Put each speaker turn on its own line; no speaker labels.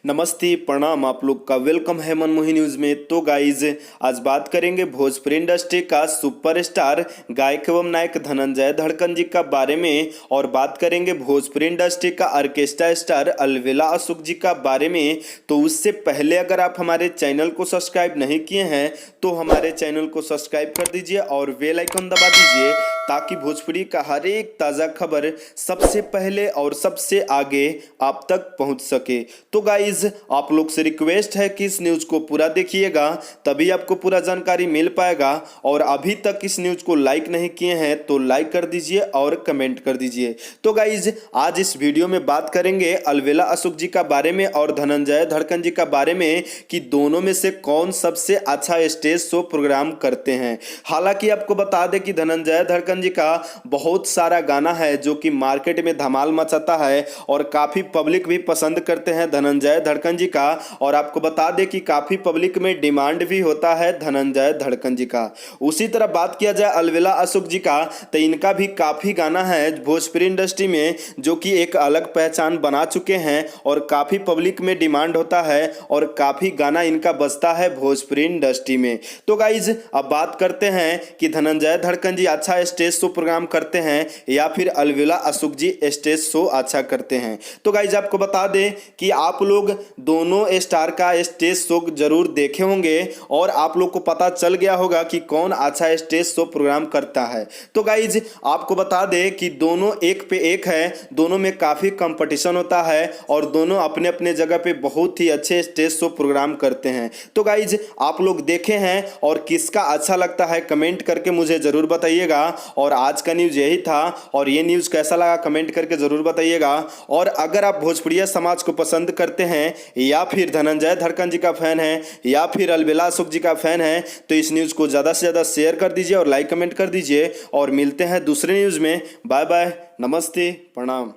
नमस्ते प्रणाम, आप लोग का वेलकम है मनमोही न्यूज़ में। तो गाइज आज बात करेंगे भोजपुरी इंडस्ट्री का सुपरस्टार गायक एवं नायक धनंजय धड़कन जी का बारे में, और बात करेंगे भोजपुरी इंडस्ट्री का ऑर्केस्ट्रा स्टार अलबेला अशोक जी का बारे में। तो उससे पहले अगर आप हमारे चैनल को सब्सक्राइब नहीं किए हैं तो हमारे चैनल को सब्सक्राइब कर दीजिए और बेल आइकन दबा दीजिए, ताकि भोजपुरी का हर एक ताज़ा खबर सबसे पहले और सबसे आगे आप तक पहुंच सके। तो गाइज आप लोग से रिक्वेस्ट है कि इस न्यूज़ को पूरा देखिएगा, तभी आपको पूरा जानकारी मिल पाएगा। और अभी तक इस न्यूज़ को लाइक नहीं किए हैं तो लाइक कर दीजिए और कमेंट कर दीजिए। तो गाइज आज इस वीडियो में बात करेंगे अलबेला अशोक जी का बारे में और धनंजय धड़कन जी का बारे में कि दोनों में से कौन सबसे अच्छा स्टेज शो प्रोग्राम करते हैं। हालांकि आपको बता दें कि धनंजय धड़कन जी का बहुत सारा गाना है जो कि मार्केट में धमाल मचाता है और काफ़ी पब्लिक भी पसंद करते हैं धनंजय धड़कन जी का। और आपको बता दें कि काफ़ी पब्लिक में डिमांड भी होता है धनंजय धड़कन जी का। उसी तरह बात किया जाए अलबेला अशोक जी का, तो इनका भी काफ़ी गाना है भोजपुरी इंडस्ट्री में जो कि एक अलग पहचान बना चुके हैं और काफ़ी पब्लिक में डिमांड होता है और काफ़ी गाना इनका बजता है भोजपुरी इंडस्ट्री में। तो गाइज अब बात करते हैं कि धनंजय धड़कन जी अच्छा स्टेज शो प्रोग्राम करते हैं या फिर अलबेला अशोक जी स्टेज शो अच्छा करते हैं। तो गाइज आपको बता दें कि आप लोग दोनों स्टार का स्टेज शो जरूर देखे होंगे और आप लोग को पता चल गया होगा कि कौन अच्छा स्टेज शो प्रोग्राम करता है। तो गाइज आपको बता दें कि दोनों एक पे एक है, दोनों में काफ़ी कंपटीशन होता है और दोनों अपने अपने जगह पे बहुत ही अच्छे स्टेज शो प्रोग्राम करते हैं। तो गाइज आप लोग देखे हैं और किसका अच्छा लगता है कमेंट करके मुझे ज़रूर बताइएगा। और आज का न्यूज़ यही था और ये न्यूज़ कैसा लगा कमेंट करके ज़रूर बताइएगा। और अगर आप भोजपुरिया समाज को पसंद करते हैं या फिर धनंजय धड़कन जी का फैन है या फिर अलबेला अशोक जी का फैन है तो इस न्यूज़ को ज़्यादा से ज़्यादा शेयर कर दीजिए और लाइक कमेंट कर दीजिए। और मिलते हैं दूसरे न्यूज़ में। बाय बाय, नमस्ते, प्रणाम।